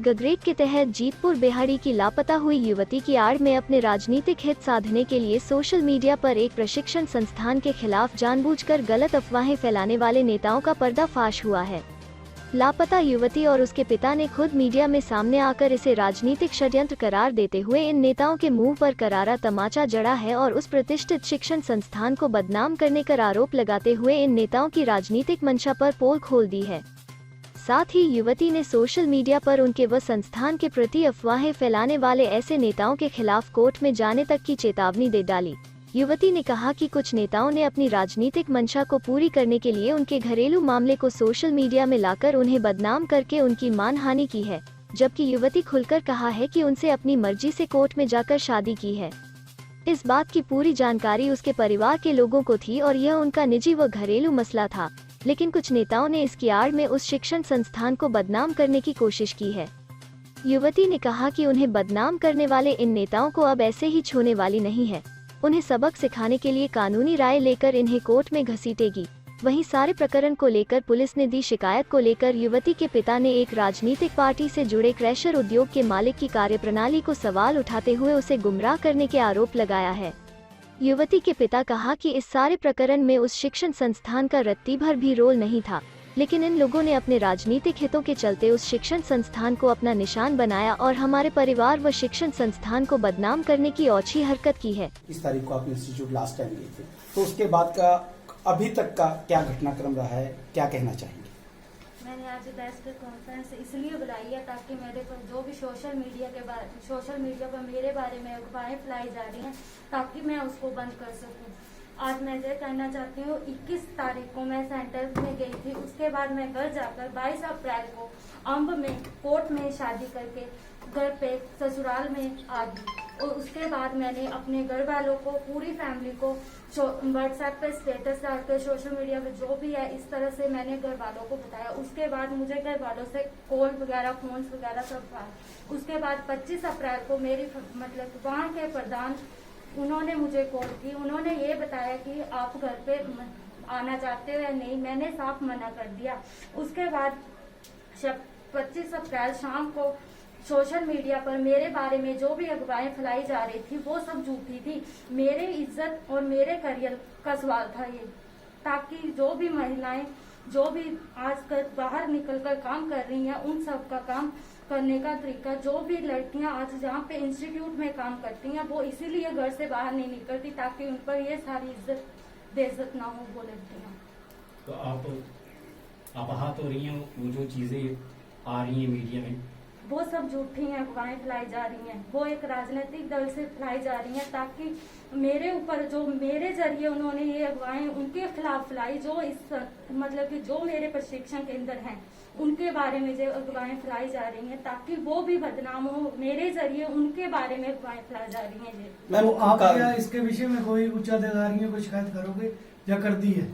गगरेट के तहत जीतपुर बेहाड़ी की लापता हुई युवती की आड़ में अपने राजनीतिक हित साधने के लिए सोशल मीडिया पर एक प्रशिक्षण संस्थान के खिलाफ जानबूझकर गलत अफवाहें फैलाने वाले नेताओं का पर्दाफाश हुआ है। लापता युवती और उसके पिता ने खुद मीडिया में सामने आकर इसे राजनीतिक षड्यंत्र करार देते हुए इन नेताओं के मुंह पर करारा तमाचा जड़ा है और उस प्रतिष्ठित शिक्षण संस्थान को बदनाम करने का आरोप लगाते हुए इन नेताओं की राजनीतिक मंशा पर पोल खोल दी है। साथ ही युवती ने सोशल मीडिया पर उनके व संस्थान के प्रति अफवाहें फैलाने वाले ऐसे नेताओं के खिलाफ कोर्ट में जाने तक की चेतावनी दे डाली। युवती ने कहा कि कुछ नेताओं ने अपनी राजनीतिक मंशा को पूरी करने के लिए उनके घरेलू मामले को सोशल मीडिया में लाकर उन्हें बदनाम करके उनकी मानहानि की है, जबकि युवती खुलकर कहा है कि उनसे अपनी मर्जी से कोर्ट में जाकर शादी की है। इस बात की पूरी जानकारी उसके परिवार के लोगों को थी और यह उनका निजी व घरेलू मसला था, लेकिन कुछ नेताओं ने इसकी आड़ में उस शिक्षण संस्थान को बदनाम करने की कोशिश की है। युवती ने कहा कि उन्हें बदनाम करने वाले इन नेताओं को अब ऐसे ही छोड़ने वाली नहीं है। उन्हें सबक सिखाने के लिए कानूनी राय लेकर इन्हें कोर्ट में घसीटेगी। वहीं सारे प्रकरण को लेकर पुलिस ने दी शिकायत को लेकर युवती के पिता ने एक राजनीतिक पार्टी से जुड़े क्रैशर उद्योग के मालिक की कार्यप्रणाली को सवाल उठाते हुए उसे गुमराह करने के आरोप लगाया है। युवती के पिता कहा कि इस सारे प्रकरण में उस शिक्षण संस्थान का रत्ती भर भी रोल नहीं था, लेकिन इन लोगों ने अपने राजनीतिक हितों के चलते उस शिक्षण संस्थान को अपना निशान बनाया और हमारे परिवार व शिक्षण संस्थान को बदनाम करने की औछी हरकत की है। इस तारीख को आप इंस्टीट्यूट लास्ट टाइम गए थे, तो उसके बाद का अभी तक का क्या घटनाक्रम रहा है, क्या कहना चाहेंगे? मैंने आज प्रेस कॉन्फ्रेंस इसलिए बुलाई है ताकि मेरे पर जो भी सोशल मीडिया पर मेरे बारे में अफवाहें फैलाई जा रही हैं, ताकि मैं उसको बंद कर सकूं। आज मैं ये कहना चाहती हूँ, 21 तारीख को मैं सेंटर में गई थी। उसके बाद मैं घर जाकर 22 अप्रैल को अम्ब में कोर्ट में शादी करके घर पे ससुराल में आ गई। और उसके बाद मैंने अपने घर वालों को, पूरी फैमिली को व्हाट्सएप पे स्टेटस डालकर, सोशल मीडिया पे जो भी है, इस तरह से मैंने घर वालों को बताया। उसके बाद मुझे घर वालों से कॉल वगैरह, फोन वगैरह सब आए। उसके बाद 25 अप्रैल को मेरी मतलब वहाँ के प्रधान, उन्होंने मुझे कॉल की। उन्होंने ये बताया कि आप घर पे आना चाहते हो या नहीं। मैंने साफ मना कर दिया। उसके बाद 25 अप्रैल शाम को सोशल मीडिया पर मेरे बारे में जो भी अफवाहें फैलाई जा रही थी वो सब झूठी थी। मेरे इज्जत और मेरे करियर का सवाल था ये, ताकि जो भी महिलाएं जो भी आजकल बाहर निकलकर काम कर रही हैं, उन सब का काम करने का तरीका, जो भी लड़कियां आज जहाँ पे इंस्टीट्यूट में काम करती हैं वो इसीलिए घर से बाहर नहीं निकलती ताकि उन पर ये सारी इज्जत बेइज्जत ना हो वो लड़कियां। तो आप हाथ हो रही हैं, वो जो चीजें आ रही हैं मीडिया में वो सब झूठी हैं, अफवाहें फैलाई जा रही हैं। वो एक राजनीतिक दल से फैलाई जा रही हैं ताकि मेरे ऊपर, जो मेरे जरिए उन्होंने ये अफवाहें उनके खिलाफ फैलाई, जो इस मतलब कि जो मेरे प्रशिक्षण केंद्र हैं उनके बारे में जो अफवाहें फैलाई जा रही हैं, ताकि वो भी बदनाम हो। मेरे जरिए उनके बारे में अफवाहें फैलाई जा रही हैं। मैम, आप क्या इसके विषय में कोई उच्च अधिकारियों को शिकायत करोगे या कर दी है?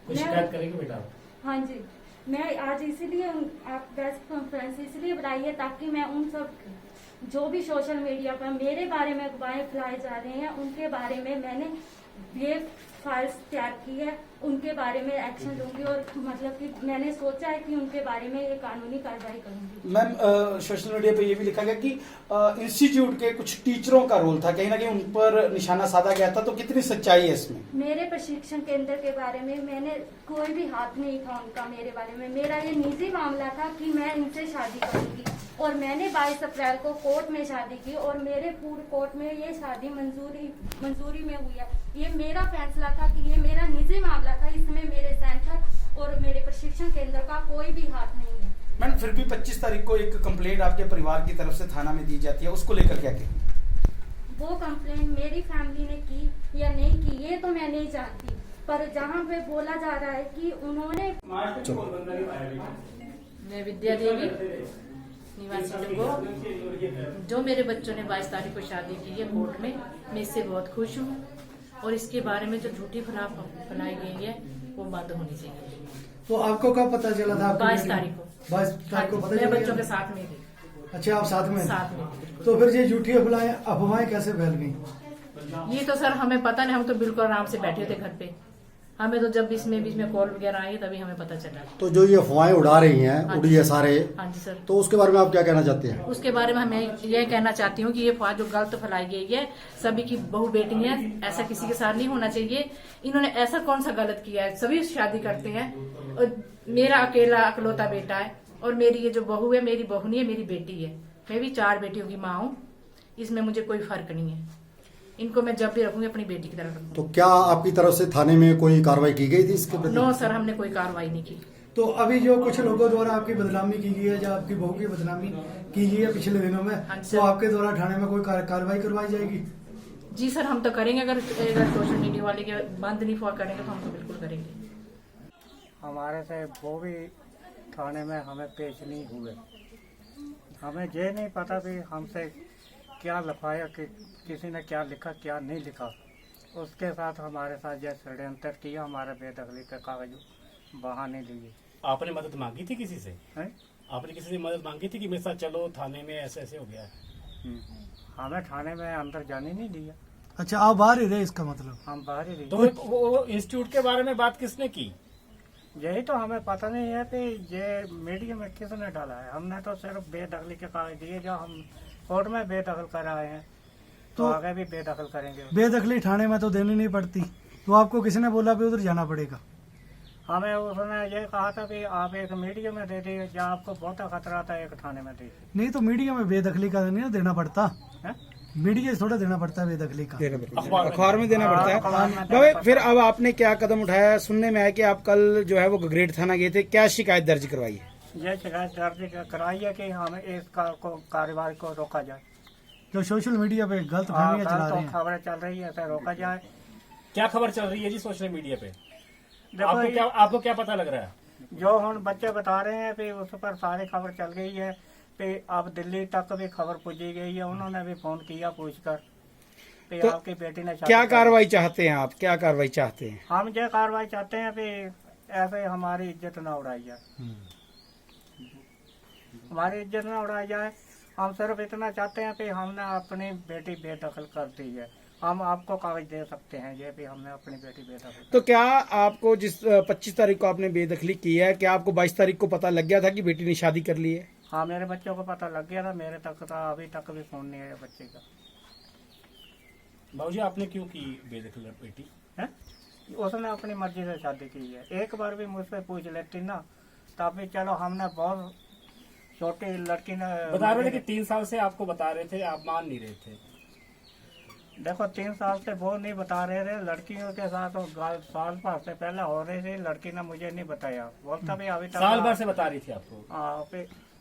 कोई शिकायत करेंगे बेटा? हाँ जी, मैं आज इसीलिए आप प्रेस कॉन्फ्रेंस इसलिए बुलाई है ताकि मैं उन सब जो भी सोशल मीडिया पर मेरे बारे में अफवाहें फैलाई जा रही हैं उनके बारे में मैंने ये फाइल्स तैयार की है, उनके बारे में एक्शन लूंगी और मतलब कि मैंने सोचा है कि उनके बारे में ये कानूनी कार्रवाई करूंगी। मैम, सोशल मीडिया पे ये भी लिखा गया कि इंस्टीट्यूट के कुछ टीचरों का रोल था, कहीं ना कहीं उन पर निशाना साधा गया था, तो कितनी सच्चाई है इसमें? मेरे प्रशिक्षण केंद्र के बारे में मैंने कोई भी हाथ नहीं था उनका मेरे बारे में। मेरा ये निजी मामला था कि मैं इनसे शादी करूंगी और मैंने 22 अप्रैल को कोर्ट में शादी की और मेरे पूरे कोर्ट में ये शादी मंजूरी में हुई है। ये मेरा फैसला था कि ये मेरा निजी मामला था, इसमें मेरे सेंटर और मेरे प्रशिक्षण केंद्र का कोई भी हाथ नहीं है। मैम, फिर भी 25 तारीख को एक कंप्लेंट आपके परिवार की तरफ से थाना में दी जाती है, उसको लेकर क्या कहेंगे? वो कंप्लेंट मेरी फैमिली ने की या नहीं की ये तो मैं नहीं जानती, पर जहाँ पे बोला जा रहा है कि उन्होंने। मैं विद्या देवी निवासी जगो, जो मेरे बच्चों ने 22 तारीख को शादी की है कोर्ट में, मैं इससे बहुत खुश हूँ और इसके बारे में जो झूठी फैलाई गई है वो बंद होनी चाहिए। तो आपको कब पता चला था? 22 तारीख को। 22 तारीख को पता मैं चला? बच्चों के साथ में थी। अच्छा, आप साथ में? साथ में। तो फिर ये झूठी अफवाहें कैसे फैल गई? ये तो सर हमें पता नहीं, हम तो बिल्कुल आराम से बैठे थे घर पे, हमें तो जब बीच में कॉल वगैरह आई तभी हमें पता चला। तो जो ये अफवाहें उड़ा रही हैं, हाँ उड़ी जी। है सारे, हाँ जी सर। तो उसके बारे में आप क्या कहना चाहते हैं? उसके बारे में मैं ये कहना चाहती हूँ कि ये अफवाह जो गलत फैलाई गई है, सभी की बहू बेटी है, ऐसा किसी के साथ नहीं होना चाहिए। इन्होंने ऐसा कौन सा गलत किया है? सभी शादी करते हैं और मेरा अकेला अकलौता बेटा है और मेरी ये जो बहू है, मेरी बहू नहीं है, मेरी बेटी है। मैं भी 4 बेटियों की माँ हूँ, इसमें मुझे कोई फर्क नहीं है। इनको मैं जब भी रखूंगी अपनी बेटी की तरह रखूंगी। तो क्या आपकी तरफ से थाने में कोई कार्रवाई की गई थी इसके प्रति? नो सर, हमने कोई कार्रवाई नहीं की। तो अभी जो कुछ लोगों द्वारा आपकी बदनामी की गई है, जो आपकी बहू की बदनामी की गई है पिछले दिनों में, हाँ सर। तो आपके द्वारा थाने में कोई कार्रवाई करवाई जाएगी? जी सर, हम तो करेंगे। अगर सोशल मीडिया वाले के बंद नहीं फॉर करेंगे तो हम तो बिल्कुल करेंगे। हमारे से वो भी थाने में हमें पेश नहीं हुए। हमें ये नहीं पता भी हमसे क्या लिखाया कि किसी ने क्या लिखा क्या नहीं लिखा। उसके साथ हमारे साथ यह षड्यंत्र किया, हमारे बेदखली के कागज बहाने लिए। आपने मदद मांगी थी किसी से? हैं? आपने किसी से मदद मांगी थी कि मेरे साथ चलो थाने में, ऐसे ऐसे हो गया है? हमें थाने में अंदर जाने नहीं दिया। अच्छा, आप बाहर ही रहे, इसका मतलब? हम बाहर ही तो रहे। वो इंस्टीट्यूट के बारे में बात किसने की? यही तो हमें पता नहीं है कि ये मीडिया में किसने डाला है। हमने तो सिर्फ बेदखली के कागज दिए, जो हम कोर्ट में बेदखल कर आए हैं, तो आगे भी बेदखल करेंगे। बेदखली थाने में तो देनी नहीं पड़ती, तो आपको किसने बोला भी उधर जाना पड़ेगा? हमें उसने ये कहा था कि आप एक मीडिया में दे दिए, या आपको बहुत खतरा था एक थाने में दे दिए। नहीं तो मीडिया में बेदखली का नहीं ना देना पड़ता, हैं? मीडिया से थोड़ा देना पड़ता है बेदखली का। अखबार में देना पड़ता अखबार में है। देना भाई, पड़ता फिर अब आपने क्या कदम उठाया? सुनने में आया कि आप कल जो है वो ग्रेड थाना गए थे, क्या शिकायत दर्ज करवाई है? ये शिकायत दर्ज कराई है कि हमें इस कार्यवाही को रोका जाए। जो सोशल मीडिया पे गलत फहमियां चला रहे हैं, खबरें चल रही है, इसे रोका जाए। क्या खबर चल रही है जी सोशल मीडिया पे? देखो आपको क्या पता लग रहा है? जो हम बच्चे बता रहे हैं कि उस पर सारी खबर चल गई है, कि अब दिल्ली तक भी खबर पहुंची गई है। उन्होंने भी फोन किया पूछकर कि तो आपकी बेटी ने क्या कार्रवाई चाहते हैं आप? क्या कार्रवाई चाहते हैं? हम ये कार्रवाई चाहते हैं कि ऐसे हमारी इज्जत न उड़ाई जाए, हमारी इज्जत न उड़ाई जाए। हम सिर्फ इतना चाहते हैं कि हमने अपनी बेटी बेदखल कर दी है। हम आपको कागज दे सकते हैं ये भी हमने अपनी बेटी बेदखल। तो क्या आपको जिस 25 तारीख को आपने बेदखली की है, क्या आपको 22 तारीख को पता लग गया था कि बेटी ने शादी कर ली है? हाँ, मेरे बच्चों को पता लग गया था, मेरे तक था, अभी तक भी फोन नहीं आया बच्चे का। बाबूजी, आपने क्यों की बेदखल बेटी? है? उसने अपनी मर्जी से शादी की है। एक बार भी मुझसे पूछ लेती ना, तब भी चलो। हमने बहुत छोटी लड़की ने बता रहे थे कि 3 साल से आपको बता रहे थे, आप मान नहीं रहे थे। देखो 3 साल से वो नहीं बता रहे थे, लड़कियों के साथ साल भर से पहले हो रही थी। लड़की ने मुझे नहीं बताया, बोलता भी अभी तक साल भर से बता रही थी आपको?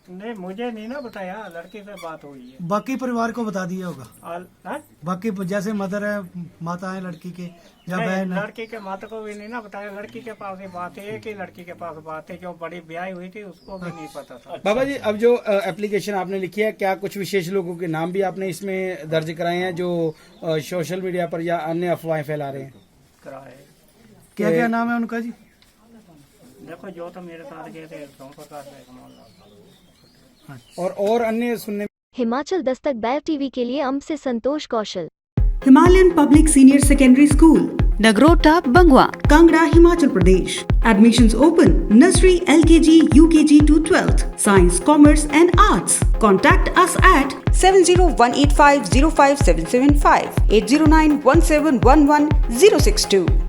नहीं, मुझे नहीं ना बताया, लड़की से बात हुई है। बाकी परिवार को बता दिया होगा? हाँ? बाकी जैसे मदर है, माता है लड़की के, या नहीं, बहन है? लड़की के माता को भी नहीं ना बताया। लड़की के पास ही बात है, एक ही लड़की के पास बात है, जो बड़ी ब्याह हुई थी उसको भी नहीं पता था। बाबा जी, अब जो एप्लीकेशन आपने लिखी है, क्या कुछ विशेष लोगों के नाम भी आपने इसमें दर्ज कराए हैं जो सोशल मीडिया पर या अन्य अफवाहें फैला रहे हैं? कराए। क्या क्या नाम है उनका जी? देखो, जो तो मेरे साथ गए थे सोम प्रकाश है, और अन्य सुनने हिमाचल दस्तक बैव टीवी के लिए अम्ब से संतोष कौशल। Himalayan Public Senior Secondary School, Nagrota, Bangwa, Kangra, Himachal Pradesh. Admissions open. Nursery, LKG, UKG to 12th. Science, Commerce and Arts. Contact us at 70185057775 8091711 062.